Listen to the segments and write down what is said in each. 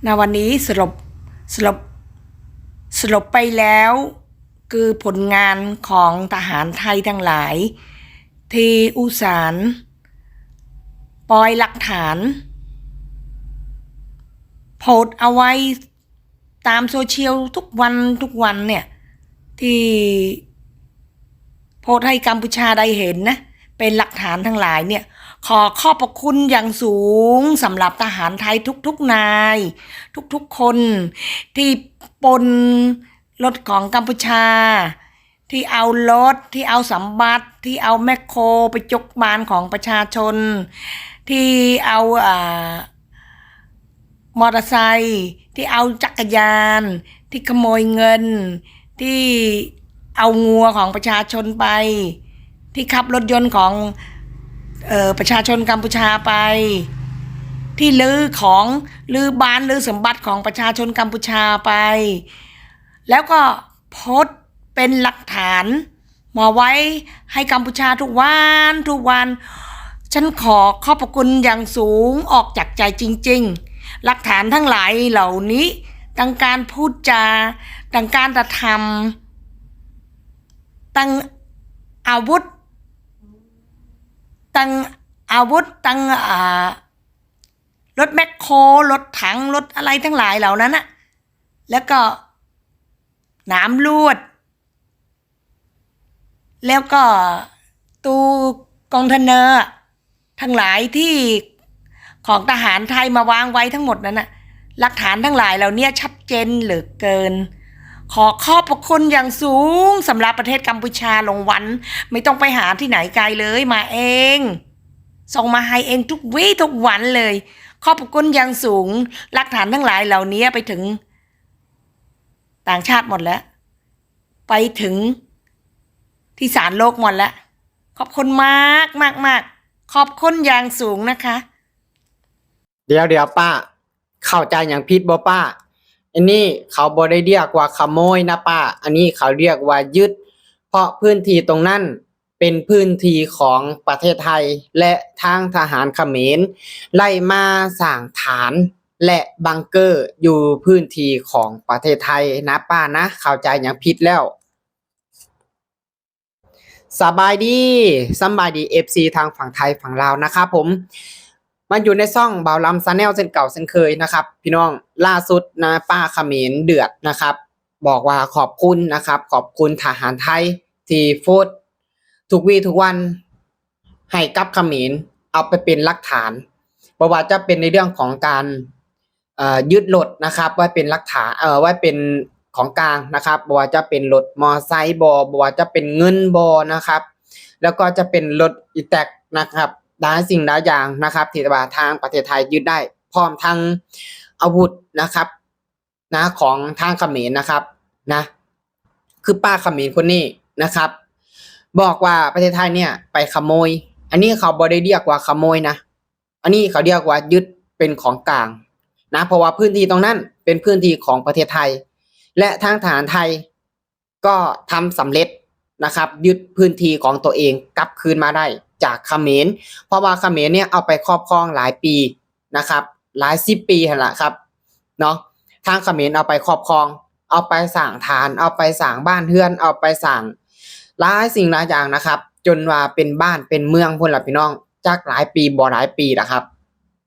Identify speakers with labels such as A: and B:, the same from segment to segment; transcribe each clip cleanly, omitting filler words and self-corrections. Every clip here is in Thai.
A: ในวันนี้สรุปสรุปไปแล้วคือผลงานของทหารไทยทั้งหลายที่อุตสาหปล่อยหลักฐานโพสต์เอาไว้ตามโซเชียลทุกวันเนี่ยที่โพสต์ให้กัมพูชาได้เห็นนะเป็นหลักฐานทั้งหลายเนี่ยขอขอบพระคุณอย่างสูงสำหรับทหารไทยทุกนายทุกคนที่ปนรถของกัมพูชาที่เอารถที่เอาสมบัติที่เอาแมคโครไปจกบานของประชาชนที่เอามอเตอร์ไซค์ที่เอาจักรยานที่ขโมยเงินที่เอางัวของประชาชนไปที่ขับรถยนต์ของประชาชนกัมพูชาไปที่ลื้อบ้านลื้อสมบัติของประชาชนกัมพูชาไปแล้วก็โพสต์เป็นหลักฐานมาไว้ให้กัมพูชาทุกวันฉันขอขอบพระคุณอย่างสูงออกจากใจจริงๆหลักฐานทั้งหลายเหล่านี้ตั้งการพูดจาตั้งการกระทำตั้งอาวุธตั้งรถแมคโครรถถังรถอะไรทั้งหลายเหล่านั้นนะแล้วก็น้ำลวดแล้วก็ตู้คอนเทนเนอร์ทั้งหลายที่ของทหารไทยมาวางไว้ทั้งหมดนั้นนะหลักฐานทั้งหลายเหล่านี้ชัดเจนเหลือเกินขอขอบพระคุณอย่างสูงสำหรับประเทศกัมพูชาลงวันไม่ต้องไปหาที่ไหนไกลเลยมาเองส่งมาให้เองทุกวันเลยขอบพระคุณอย่างสูงหลักฐานทั้งหลายเหล่านี้ไปถึงต่างชาติหมดแล้วไปถึงที่ศาลโลกหมดแล้วขอบคุณมากขอบคุณอย่างสูงนะคะ
B: เดี๋ยวป้าเข้าใจอย่างผิดบ่ป้าอันนี้เขาบ่ได้เรียกว่าขโมยนะป้าอันนี้เขาเรียกว่ายึดเพราะพื้นที่ตรงนั้นเป็นพื้นที่ของประเทศไทยและทางทหารเขมรไล่มาสร้างฐานและบังเกอร์อยู่พื้นที่ของประเทศไทยนะป้านะเข้าใจอย่างผิดแล้วสบายดีFC ทางฝั่งไทยฝั่งลาวนะครับผมมันอยู่ในช่องบ่าวลำซาแนลเช่นเก่าเช่นเคยนะครับพี่น้องล่าสุดนะป้าเขมรเดือดนะครับบอกว่าขอบคุณนะครับขอบคุณทหารไทยที่โพสต์ทุกวี่ทุกวันให้กับเขมรเอาไปเป็นหลักฐานบ่ว่าจะเป็นในเรื่องของการยึดรถนะครับไว้เป็นหลักฐานไว้เป็นของกลางนะครับบ่ว่าจะเป็นรถมอไซค์บ่ว่าจะเป็นเงินนะครับแล้วก็จะเป็นรถอีแท็กนะครับหลายสิ่งหลายอย่างนะครับที่ว่าทางประเทศไทยยึดได้พร้อมทั้งอาวุธนะครับนะของทางเขมรนะครับนะคือป้าเขมรคนนี้นะครับบอกว่าประเทศไทยเนี่ยไปขโมยอันนี้เขาบ่ได้เรียกว่าขโมยนะอันนี้เขาเรียกว่ายึดเป็นของกลางนะเพราะว่าพื้นที่ตรงนั้นเป็นพื้นที่ของประเทศไทยและทางทหารไทยก็ทำสำเร็จนะครับยึดพื้นที่ของตัวเองกลับคืนมาได้จากเขมรเพราะว่าเขมรเนี่ยเอาไปครอบครองหลายปีนะครับหลาย10 ปีหั่นล่ะครับเนาะทางเขมรเอาไปครอบครองเอาไปสร้างฐานเอาไปสร้างบ้านเรือนเอาไปสร้างหลายสิ่งหลายอย่างนะครับจนว่าเป็นบ้านเป็นเมืองพุ่นล่ะพี่น้องจากหลายปีบ่หลายปีนะครับ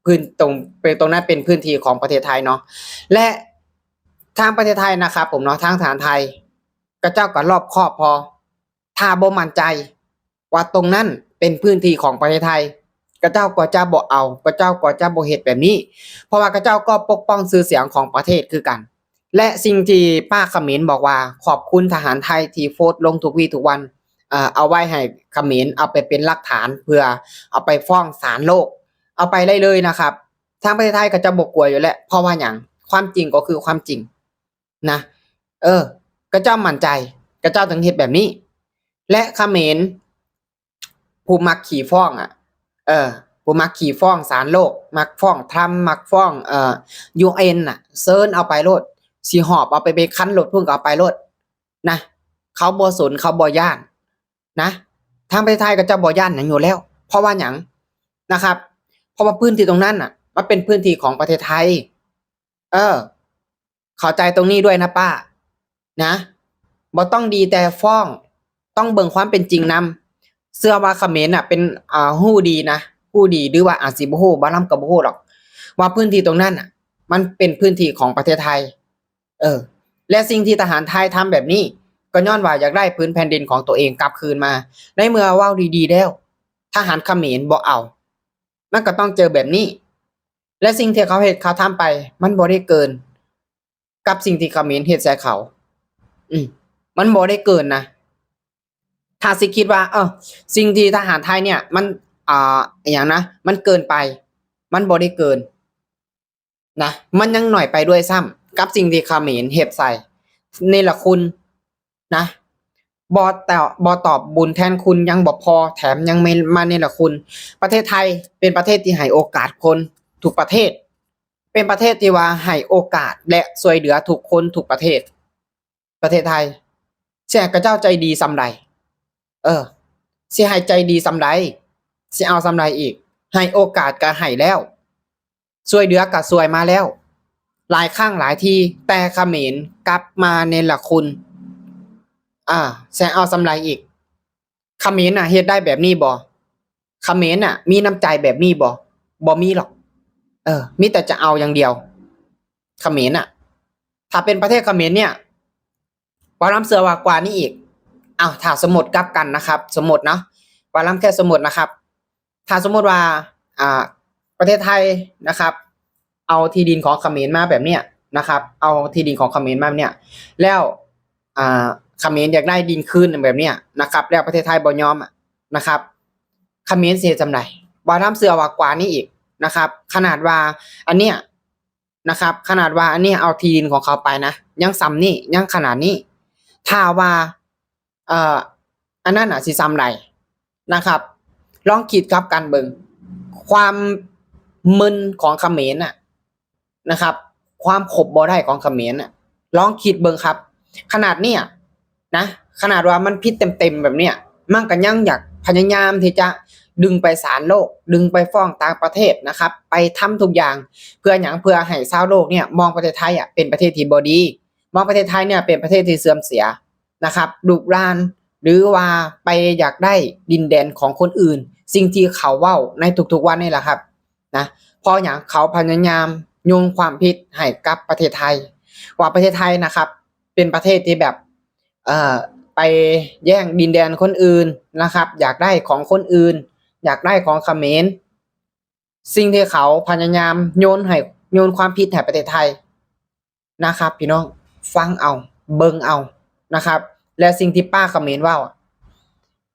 B: พื้นตรงนั้นเป็นพื้นที่ของประเทศไทยเนาะและทางประเทศไทยนะครับผมเนาะทางทหารไทยก็เจ้าก็รอบคอบพอถ้าบ่มั่นใจว่าตรงนั้นเป็นพื้นที่ของประเทศไทยก็เจ้าก็จะบ่เอาก็เจ้าก็จะบ่เฮ็ดแบบนี้เพราะว่าก็เจ้าก็ปกป้องชื่อเสียงของประเทศคือกันและสิ่งที่ป้าเขมรบอกว่าขอบคุณทหารไทยที่โพสต์ลงทุกวี่ทุกวันเอาไว้ให้เขมรเอาไปเป็นหลักฐานเพื่อเอาไปฟ้องศาลโลกเอาไปได้เลยนะครับทางประเทศไทยก็จะบ่กลัวอยู่แล้วเพราะว่าหยังความจริงก็คือความจริงนะก็เจ้ามั่นใจก็เจ้าถึงเฮ็ดแบบนี้และเขมรผู้มักขี่ฟ้องผู้มักขี่ฟ้องศาลโลกมักฟ้องทรัมป์มักฟ้องUN น่ะเซิร์นเอาไปโลดสิหอบเอาไปเป็นคันรถพุ่นก็เอาไปโลดนะเขาบ่สนเขาบ่ย้านนะทางประเทศไทยก็จะบ่ย้านหยังอยู่แล้วเพราะว่าหยังนะครับเพราะว่าพื้นที่ตรงนั้นน่ะมันเป็นพื้นที่ของประเทศไทย เข้าใจตรงนี้ด้วยนะป้านะบ่ต้องดีแต่ฟ้องต้องเบิ่งความเป็นจริงนำเชื่อว่าเขมรน่ะเป็นฮู้ดีนะฮู้ดีหรือว่าอาจสิบ่ฮู้บ่ลำก็บ่ฮู้หรอกว่าพื้นที่ตรงนั้นน่ะมันเป็นพื้นที่ของประเทศไทยและสิ่งที่ทหารไทยทำแบบนี้ก็ย้อนว่าอยากได้พื้นแผ่นดินของตัวเองกลับคืนมาในเมื่อเว้าดีๆแล้วทหารเขมรบ่เอามันก็ต้องเจอแบบนี้และสิ่งที่เขาเฮ็ดเขาทำไปมันบ่ได้เกินกับสิ่งที่เขมรเฮ็ดใส่เขามันบ่ได้เกินนะถ้าสิคิดว่าสิ่งที่ทหารไทยเนี่ยมันอหยังนะมันเกินไปมันบ่ได้เกินนะมันยังหน่อยไปด้วยซ้ำกับสิ่งที่เขมรเฮ็ดใส่นี่ล่ะคุณนะบ่ตอบบุญแทนคุณยังบ่พอแถมยังไม่มานี่ล่ะคุณประเทศไทยเป็นประเทศที่ให้โอกาสคนทุกประเทศเป็นประเทศที่ว่าให้โอกาสและช่วยเหลือทุกคนทุกประเทศประเทศไทยแช่กระเจ้าใจดีส่ำใดสิให้ใจดีส่ำใดสิเอาส่ำใดอีกให้โอกาสก็ให้แล้วช่วยเหลือก็ช่วยมาแล้วหลายครั้งหลายทีแต่เขมรกลับมาเนรคุณสิเอาส่ำใดอีกเขมรน่ะเฮ็ดได้แบบนี้บ่เขมรน่ะมีน้ำใจแบบนี้บ่มีหรอกมีแต่จะเอาอย่างเดียวเขมรน่ะถ้าเป็นประเทศเขมรเนี่ยบ่ล้ำเสือว่ากว่านี้อีกถ้าสมมุติกลับกันนะครับสมมุติเนาะว่าล้ำแค่สมมุตินะครับถ้าสมมุติว่าประเทศไทยนะครับเอาที่ดินของเขมรมาแบบเนี้ยนะครับเอาที่ดินของเขมรมาเนี่ยแล้วเขมรอยากได้ดินคืนแบบเนี้ยนะครับแล้วประเทศไทยบ่ยอมนะครับเขมรสิเฮ็ดจั่งใดบ่ล้ำเสือว่ากว่านี้อีกนะครับขนาดว่าอันเนี้ยนะครับขนาดว่าอันนี้เอาที่ดินของเขาไปนะยังซ้ำนี่ยังขนาดนี้ถ้าว่าอันนั้นสิซ้ำใดนะครับลองคิดกลับกันเบิ่งความมึนของเขมรนะครับความขบบ่ได้ของเขมรลองคิดเบิ่งครับขนาดเนี้ยนะขนาดว่ามันผิดเต็มๆแบบเนี้ยมันก็ยังอยากพยายามที่จะดึงไปศาลโลกดึงไปฟ้องต่างประเทศนะครับไปทำทุกอย่างเพื่อหยังเพื่อให้ชาวโลกเนี่ยมองประเทศไทยเป็นประเทศที่บ่ดีมองประเทศไทยเนี่ยเป็นประเทศที่เสื่อมเสียนะครับดุร้านหรือว่าไปอยากได้ดินแดนของคนอื่นสิ่งที่เขาเว้าในทุกๆวันนี่แหละครับนะเพราะหยังเขาพยายามโยนความผิดให้กับประเทศไทยว่าประเทศไทยนะครับเป็นประเทศที่แบบไปแย่งดินแดนคนอื่นนะครับอยากได้ของคนอื่นอยากได้ของเขมรสิ่งที่เขาพยายามโยนความผิดให้ประเทศไทยนะครับพี่น้องฟังเอาเบิ่งเอานะครับและสิ่งที่ป้าเขมรว่า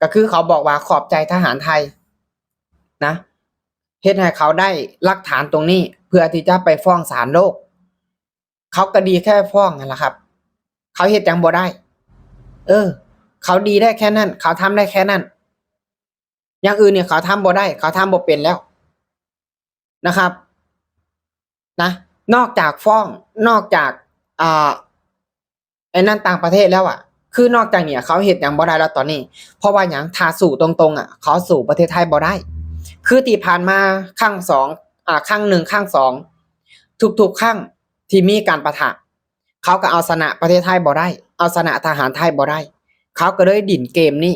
B: ก็คือเขาบอกว่าขอบใจทหารไทยนะเฮ็ดให้เขาได้หลักฐานตรงนี้เพื่อที่จะไปฟ้องศาลโลกเขาก็ดีแค่ฟ้องนั่นแหละครับเขาเฮ็ดจังบ่ได้เขาดีได้แค่นั้นเขาทำได้แค่นั้นอย่างอื่นเนี่ยเขาทำบ่ได้เขาทำบ่เป็นแล้วนะครับนะนอกจากฟ้องนอกจากไอ้นั่นต่างประเทศแล้วคือนอกจากเนี่ยเขาเฮ็ดหยังบ่ได้แล้วตอนนี้เพราะว่าหยังถ้าสู้ตรงๆเขาสู้ประเทศไทยบ่ได้คือที่ผ่านมาครั้ง2ครั้ง1ครั้ง2ทุกๆครั้งที่มีการปะทะเขาก็เอาชนะประเทศไทยบ่ได้เอาชนะทหารไทยบ่ได้เขาก็เลยดิ่นเกมนี้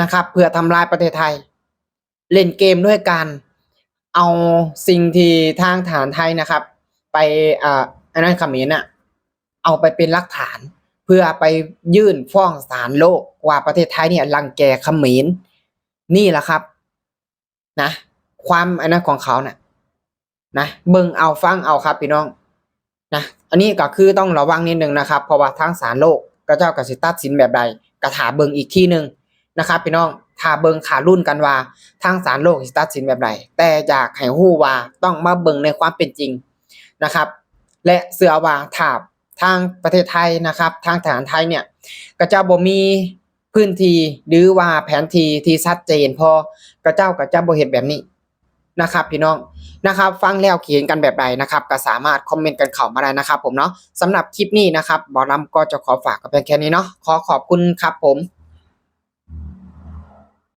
B: นะครับเพื่อทำลายประเทศไทยเล่นเกมด้วยการเอาสิ่งที่ทางทหารไทยนะครับไปอันนั้นเขมรเอาไปเป็นหลักฐานเพื่อไปยื่นฟ้องศาลโลกว่าประเทศไทยเนี่ยรังแกเขมรนี่แหละครับนะความอันนั้นของเขานะเบิ่งเอาฟังเอาครับพี่น้องนะอันนี้ก็คือต้องระวังนิดนึงนะครับเพราะว่าทางศาลโลกก็เจ้าก็สิตัดสินแบบใดก็ท่าเบิ่งอีกทีนึงนะครับพี่น้องท่าเบิ่งขารุ่นกันว่าทางศาลโลกสิตัดสินแบบใดแต่อยากให้ฮู้ว่าต้องมาเบิ่งในความเป็นจริงนะครับและเชื่อว่าถ้าทางประเทศไทยนะครับทางทหารไทยเนี่ยก็จะบ่มีพื้นที่หรือว่าแผนที่ที่ชัดเจนพอกระเจ้าก็จะบ่เฮ็ดแบบนี้นะครับพี่น้องนะครับฟังแล้วเขียนกันแบบใดนะครับก็สามารถคอมเมนต์กันเข้ามาได้นะครับผมเนาะสำหรับคลิปนี้นะครับหมอลำก็จะขอฝากกับเพียงแค่นี้เนาะขอขอบคุณครับผม